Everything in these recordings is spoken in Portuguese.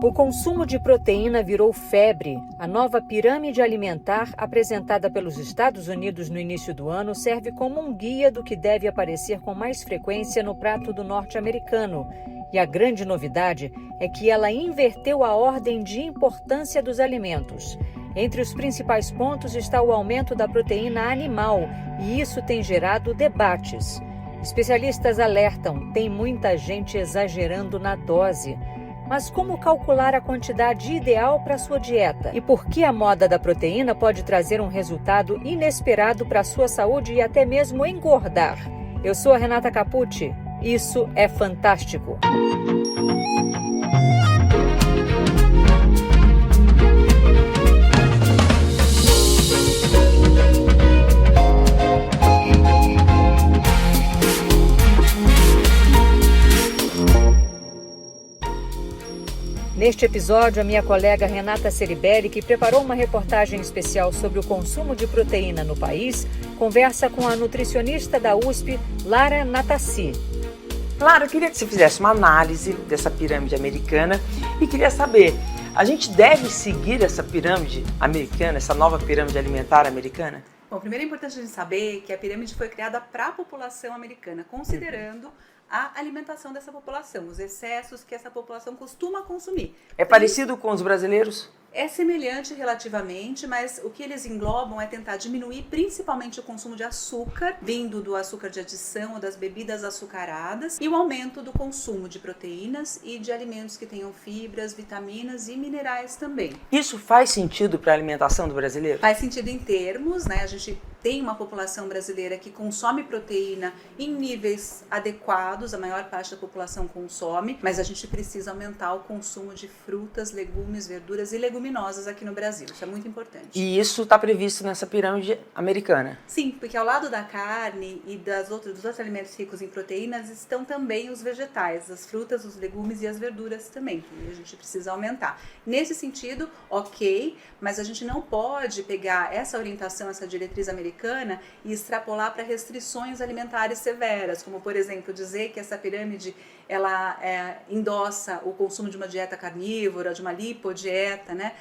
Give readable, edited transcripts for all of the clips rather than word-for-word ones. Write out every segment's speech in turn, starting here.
O consumo de proteína virou febre. A nova pirâmide alimentar, apresentada pelos Estados Unidos no início do ano, serve como um guia do que deve aparecer com mais frequência no prato do norte-americano. E a grande novidade é que ela inverteu a ordem de importância dos alimentos. Entre os principais pontos está o aumento da proteína animal, e isso tem gerado debates. Especialistas alertam, tem muita gente exagerando na dose. Mas como calcular a quantidade ideal para a sua dieta? E por que a moda da proteína pode trazer um resultado inesperado para a sua saúde e até mesmo engordar? Eu sou a Renata Capucci. Isso é fantástico. Neste episódio, a minha colega Renata Ceribelli, que preparou uma reportagem especial sobre o consumo de proteína no país, conversa com a nutricionista da USP, Lara Natassi. Lara, eu queria que você fizesse uma análise dessa pirâmide americana e queria saber, a gente deve seguir essa pirâmide americana, essa nova pirâmide alimentar americana? Bom, primeiro é importante a gente saber que a pirâmide foi criada para a população americana, considerando a alimentação dessa população, os excessos que essa população costuma consumir. É parecido com os brasileiros? É semelhante relativamente, mas o que eles englobam é tentar diminuir principalmente o consumo de açúcar, vindo do açúcar de adição ou das bebidas açucaradas, e o aumento do consumo de proteínas e de alimentos que tenham fibras, vitaminas e minerais também. Isso faz sentido para a alimentação do brasileiro? Faz sentido em termos, né? A gente tem uma população brasileira que consome proteína em níveis adequados, a maior parte da população consome, mas a gente precisa aumentar o consumo de frutas, legumes, verduras e leguminosas aqui no Brasil. Isso é muito importante. E isso está previsto nessa pirâmide americana? Sim, porque ao lado da carne e dos outros alimentos ricos em proteínas estão também os vegetais, as frutas, os legumes e as verduras também, que a gente precisa aumentar. Nesse sentido, ok, mas a gente não pode pegar essa orientação, essa diretriz americana e extrapolar para restrições alimentares severas, como por exemplo dizer que essa pirâmide ela endossa o consumo de uma dieta carnívora, de uma lipodieta, né?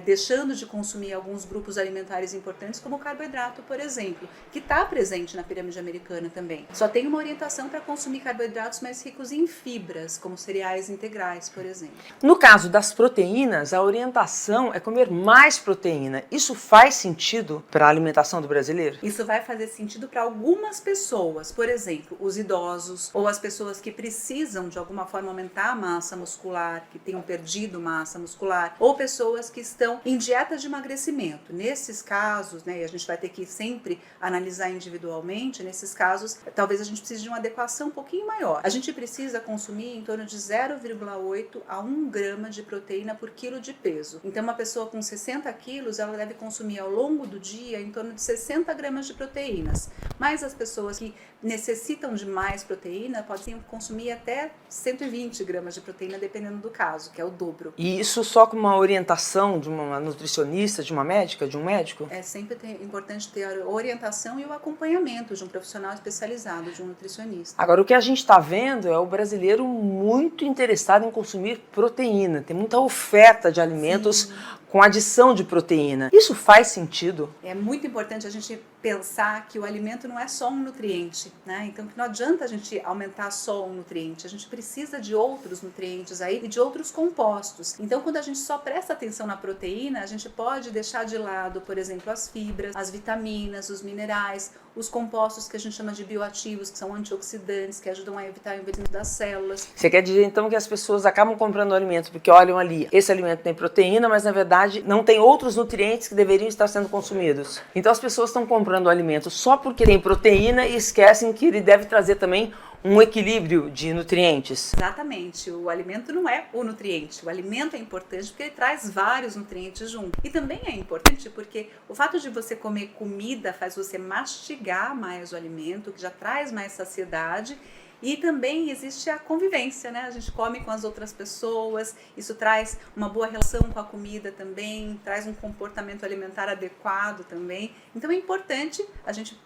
Deixando de consumir alguns grupos alimentares importantes, como o carboidrato, por exemplo, que está presente na pirâmide americana também. Só tem uma orientação para consumir carboidratos mais ricos em fibras, como cereais integrais, por exemplo. No caso das proteínas, a orientação é comer mais proteína. Isso faz sentido para a alimentação do brasileiro? Isso vai fazer sentido para algumas pessoas, por exemplo, os idosos ou as pessoas que precisam de alguma forma aumentar a massa muscular, que tenham perdido massa muscular, ou pessoas que estão em dieta de emagrecimento. Nesses casos, né, e a gente vai ter que sempre analisar individualmente, nesses casos, talvez a gente precise de uma adequação um pouquinho maior. A gente precisa consumir em torno de 0,8 a 1 grama de proteína por quilo de peso. Então, uma pessoa com 60 quilos, ela deve consumir ao longo do dia em torno de 60 gramas de proteínas. Mas as pessoas que necessitam de mais proteína podem consumir até 120 gramas de proteína, dependendo do caso, que é o dobro. E isso só com uma orientação de uma nutricionista, de uma médica, de um médico? É sempre importante ter a orientação e o acompanhamento de um profissional especializado, de um nutricionista. Agora, o que a gente está vendo é o brasileiro muito interessado em consumir proteína. Tem muita oferta de alimentos Sim. com adição de proteína. Isso faz sentido? É muito importante a gente pensar que o alimento não é só um nutriente, né? Então que não adianta a gente aumentar só um nutriente, a gente precisa de outros nutrientes aí e de outros compostos. Então quando a gente só presta atenção na proteína, a gente pode deixar de lado, por exemplo, as fibras, as vitaminas, os minerais, os compostos que a gente chama de bioativos, que são antioxidantes, que ajudam a evitar o envelhecimento das células. Você quer dizer então que as pessoas acabam comprando alimentos porque olham ali, esse alimento tem proteína, mas na verdade não tem outros nutrientes que deveriam estar sendo consumidos. Então as pessoas estão comprando alimentos só porque tem proteína e esquecem que ele deve trazer também um equilíbrio de nutrientes. Exatamente, o alimento não é o nutriente, o alimento é importante porque ele traz vários nutrientes junto. E também é importante porque o fato de você comer comida faz você mastigar mais o alimento, que já traz mais saciedade. E também existe a convivência, né? A gente come com as outras pessoas, isso traz uma boa relação com a comida também, traz um comportamento alimentar adequado também. Então é importante a gente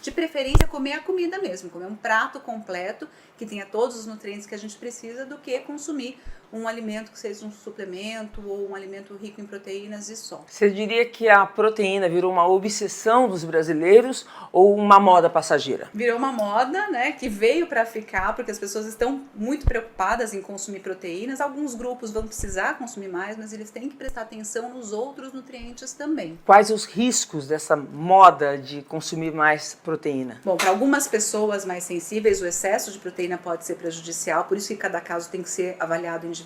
De preferência, comer a comida mesmo, comer um prato completo que tenha todos os nutrientes que a gente precisa, do que consumir um alimento que seja um suplemento ou um alimento rico em proteínas e só. Você diria que a proteína virou uma obsessão dos brasileiros ou uma moda passageira? Virou uma moda, né, que veio para ficar, porque as pessoas estão muito preocupadas em consumir proteínas. Alguns grupos vão precisar consumir mais, mas eles têm que prestar atenção nos outros nutrientes também. Quais os riscos dessa moda de consumir mais proteína? Bom, para algumas pessoas mais sensíveis, o excesso de proteína pode ser prejudicial, por isso que cada caso tem que ser avaliado individualmente.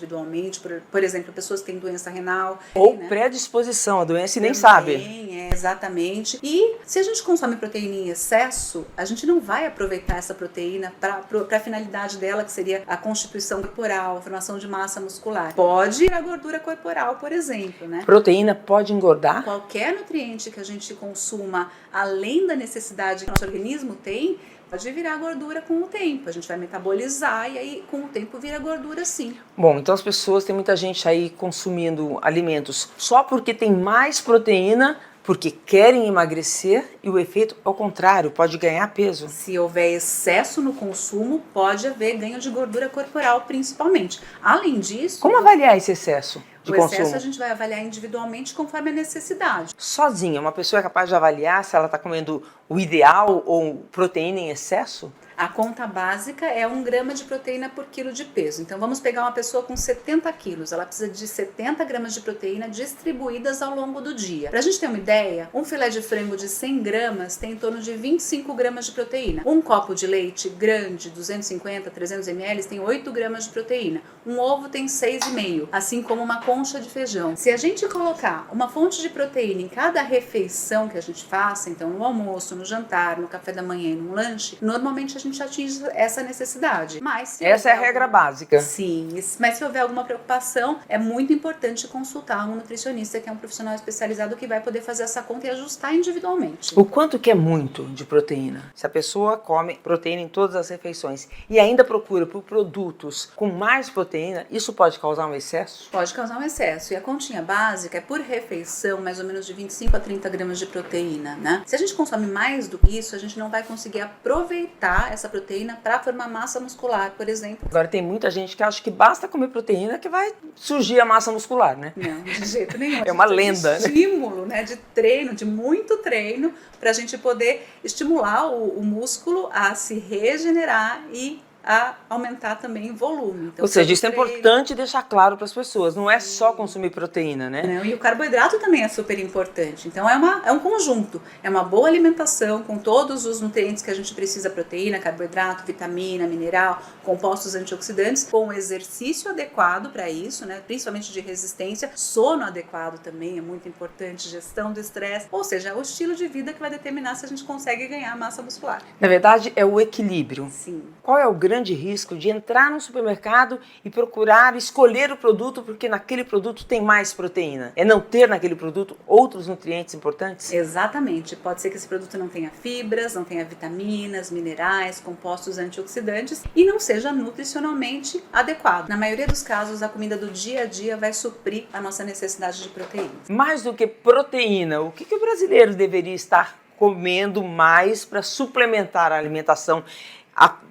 Por exemplo, pessoas que têm doença renal. Ou né? predisposição à doença e nem Também, sabe. Exatamente. E se a gente consome proteína em excesso, a gente não vai aproveitar essa proteína para a finalidade dela, que seria a constituição corporal, a formação de massa muscular. Pode ir a gordura corporal, por exemplo, né? Proteína pode engordar? Qualquer nutriente que a gente consuma além da necessidade que o nosso organismo tem, pode virar gordura com o tempo. A gente vai metabolizar e aí com o tempo vira gordura sim. Bom, então as pessoas, tem muita gente aí consumindo alimentos só porque tem mais proteína, porque querem emagrecer, e o efeito ao contrário, pode ganhar peso. Se houver excesso no consumo, pode haver ganho de gordura corporal principalmente. Além disso... Como avaliar esse excesso de consumo? O excesso a gente vai avaliar individualmente conforme a necessidade. Sozinha, uma pessoa é capaz de avaliar se ela está comendo o ideal ou proteína em excesso? A conta básica é 1 grama de proteína por quilo de peso. Então vamos pegar uma pessoa com 70 quilos, ela precisa de 70 gramas de proteína distribuídas ao longo do dia. Pra gente ter uma ideia, um filé de frango de 100 gramas tem em torno de 25 gramas de proteína. Um copo de leite grande, 250, 300 ml, tem 8 gramas de proteína. Um ovo tem 6,5, assim como uma concha de feijão. Se a gente colocar uma fonte de proteína em cada refeição que a gente faça, então no almoço, no jantar, no café da manhã e no lanche, normalmente a gente atinge essa necessidade. Mas essa é a regra básica. Sim, mas se houver alguma preocupação, é muito importante consultar um nutricionista, que é um profissional especializado que vai poder fazer essa conta e ajustar individualmente. O quanto que é muito de proteína? Se a pessoa come proteína em todas as refeições e ainda procura por produtos com mais proteína, isso pode causar um excesso? Pode causar um excesso. E a continha básica é por refeição, mais ou menos de 25 a 30 gramas de proteína, né? Se a gente consome mais do que isso, a gente não vai conseguir aproveitar essa proteína para formar massa muscular, por exemplo. Agora tem muita gente que acha que basta comer proteína que vai surgir a massa muscular, né? Não, de jeito nenhum. É uma lenda, né? Estímulo, né? De treino, de muito treino, para a gente poder estimular o músculo a se regenerar e a aumentar também o volume. Então, ou seja, isso é importante deixar claro para as pessoas, não é só consumir proteína, né? Não, e o carboidrato também é super importante, então é um conjunto, é uma boa alimentação com todos os nutrientes que a gente precisa, proteína, carboidrato, vitamina, mineral, compostos antioxidantes, com exercício adequado para isso, né? Principalmente de resistência, sono adequado também é muito importante, gestão do estresse, ou seja, é o estilo de vida que vai determinar se a gente consegue ganhar massa muscular. Na verdade, é o equilíbrio. Sim. Qual é o grande risco de entrar no supermercado e procurar escolher o produto porque naquele produto tem mais proteína? É não ter naquele produto outros nutrientes importantes? Exatamente. Pode ser que esse produto não tenha fibras, não tenha vitaminas, minerais, compostos antioxidantes e não seja nutricionalmente adequado. Na maioria dos casos, a comida do dia a dia vai suprir a nossa necessidade de proteína. Mais do que proteína, o que o brasileiro deveria estar comendo mais para suplementar a alimentação,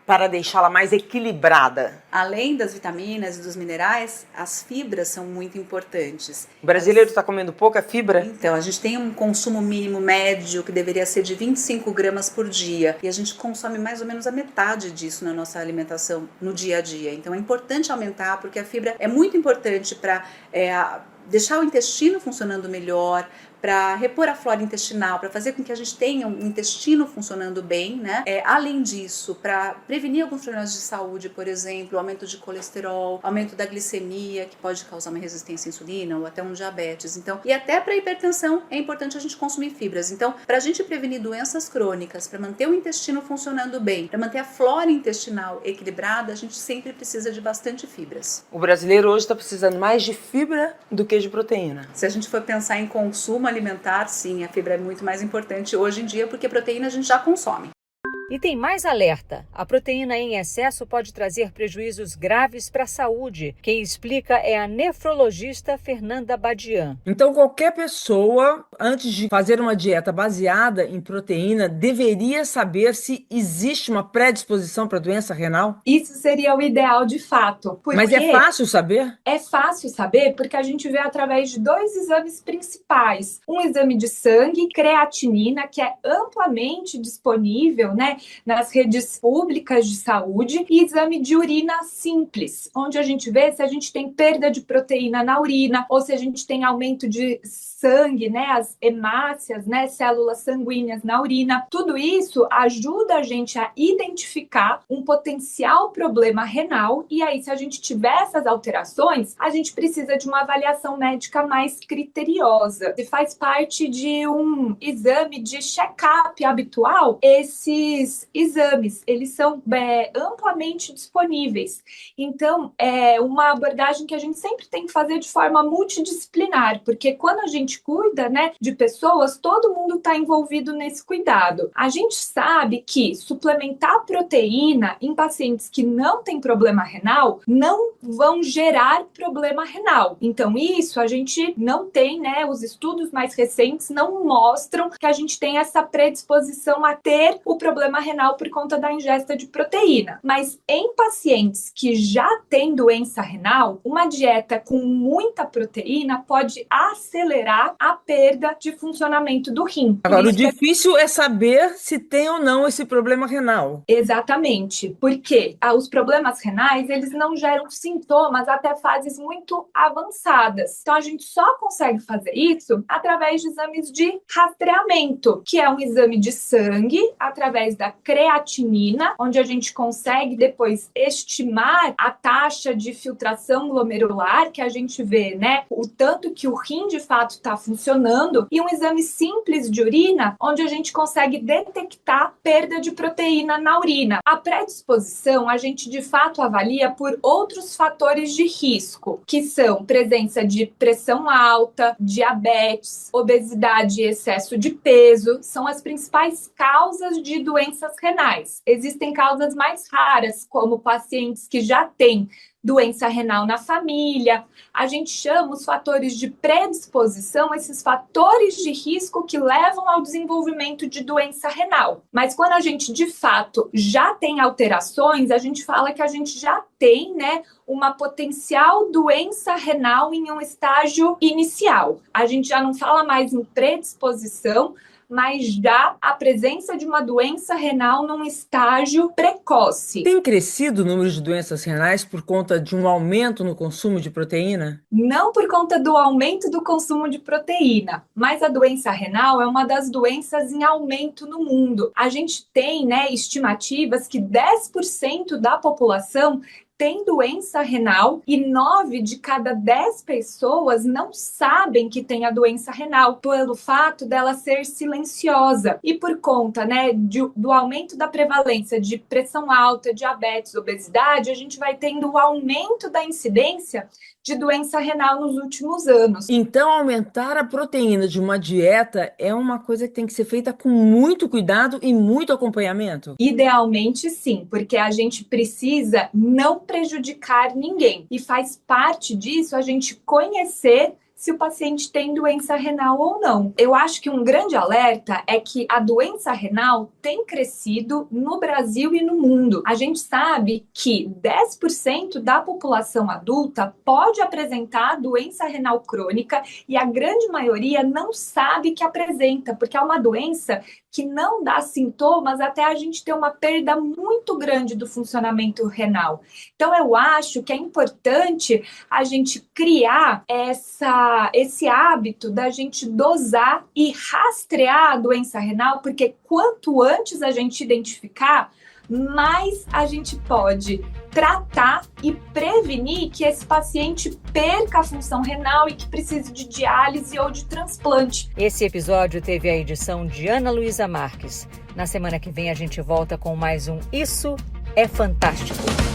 para deixá-la mais equilibrada? Além das vitaminas e dos minerais, as fibras são muito importantes. O brasileiro está comendo pouca fibra? Então, a gente tem um consumo mínimo médio que deveria ser de 25 gramas por dia. E a gente consome mais ou menos a metade disso na nossa alimentação no dia a dia. Então, é importante aumentar, porque a fibra é muito importante para deixar o intestino funcionando melhor, para repor a flora intestinal, para fazer com que a gente tenha um intestino funcionando bem, né? Além disso, para prevenir alguns problemas de saúde, por exemplo, aumento de colesterol, aumento da glicemia, que pode causar uma resistência à insulina ou até um diabetes. Então, e até para hipertensão é importante a gente consumir fibras. Então, para a gente prevenir doenças crônicas, para manter o intestino funcionando bem, para manter a flora intestinal equilibrada, a gente sempre precisa de bastante fibras. O brasileiro hoje está precisando mais de fibra do que de proteína. Se a gente for pensar em consumo alimentar, sim, a fibra é muito mais importante hoje em dia, porque proteína a gente já consome. E tem mais alerta. A proteína em excesso pode trazer prejuízos graves para a saúde. Quem explica é a nefrologista Fernanda Badian. Então, qualquer pessoa, antes de fazer uma dieta baseada em proteína, deveria saber se existe uma predisposição para doença renal? Isso seria o ideal de fato. Mas é fácil saber? É fácil saber porque a gente vê através de 2 exames principais. Um exame de sangue, creatinina, que é amplamente disponível, né, nas redes públicas de saúde, e exame de urina simples, onde a gente vê se a gente tem perda de proteína na urina ou se a gente tem aumento de sangue, né, as hemácias, né, células sanguíneas na urina. Tudo isso ajuda a gente a identificar um potencial problema renal, e aí se a gente tiver essas alterações, a gente precisa de uma avaliação médica mais criteriosa. Se faz parte de um exame de check-up habitual, esses exames, eles são amplamente disponíveis. Então, é uma abordagem que a gente sempre tem que fazer de forma multidisciplinar, porque quando a gente cuida, né, de pessoas, todo mundo está envolvido nesse cuidado. A gente sabe que suplementar proteína em pacientes que não têm problema renal não vão gerar problema renal. Então, isso a gente não tem, né, os estudos mais recentes não mostram que a gente tem essa predisposição a ter o problema renal por conta da ingesta de proteína. Mas em pacientes que já têm doença renal, uma dieta com muita proteína pode acelerar a perda de funcionamento do rim. Agora, o difícil é saber se tem ou não esse problema renal. Exatamente, porque os problemas renais, eles não geram sintomas até fases muito avançadas. Então, a gente só consegue fazer isso através de exames de rastreamento, que é um exame de sangue, através da creatinina, onde a gente consegue depois estimar a taxa de filtração glomerular, que a gente vê, né, o tanto que o rim de fato está funcionando, e um exame simples de urina, onde a gente consegue detectar perda de proteína na urina. A predisposição, a gente de fato avalia por outros fatores de risco, que são presença de pressão alta, diabetes, obesidade e excesso de peso, são as principais causas de doenças renais. Existem causas mais raras, como pacientes que já têm doença renal na família. A gente chama os fatores de predisposição, esses fatores de risco que levam ao desenvolvimento de doença renal. Mas quando a gente, de fato, já tem alterações, a gente fala que a gente já tem, né, uma potencial doença renal em um estágio inicial. A gente já não fala mais em predisposição, mas já a presença de uma doença renal num estágio precoce. Tem crescido o número de doenças renais por conta de um aumento no consumo de proteína? Não por conta do aumento do consumo de proteína, mas a doença renal é uma das doenças em aumento no mundo. A gente tem, né, estimativas que 10% da população tem doença renal e 9 de cada 10 pessoas não sabem que tem a doença renal pelo fato dela ser silenciosa. E por conta, né, do aumento da prevalência de pressão alta, diabetes, obesidade, a gente vai tendo o aumento da incidência de doença renal nos últimos anos. Então, aumentar a proteína de uma dieta é uma coisa que tem que ser feita com muito cuidado e muito acompanhamento? Idealmente, sim, porque a gente precisa não prejudicar ninguém. E faz parte disso a gente conhecer se o paciente tem doença renal ou não. Eu acho que um grande alerta é que a doença renal tem crescido no Brasil e no mundo. A gente sabe que 10% da população adulta pode apresentar doença renal crônica e a grande maioria não sabe que apresenta, porque é uma doença que não dá sintomas até a gente ter uma perda muito grande do funcionamento renal. Então, eu acho que é importante a gente criar esse hábito da gente dosar e rastrear a doença renal, porque quanto antes a gente identificar, mais a gente pode tratar e prevenir que esse paciente perca a função renal e que precise de diálise ou de transplante. Esse episódio teve a edição de Ana Luísa Marques. Na semana que vem a gente volta com mais um Isso é Fantástico.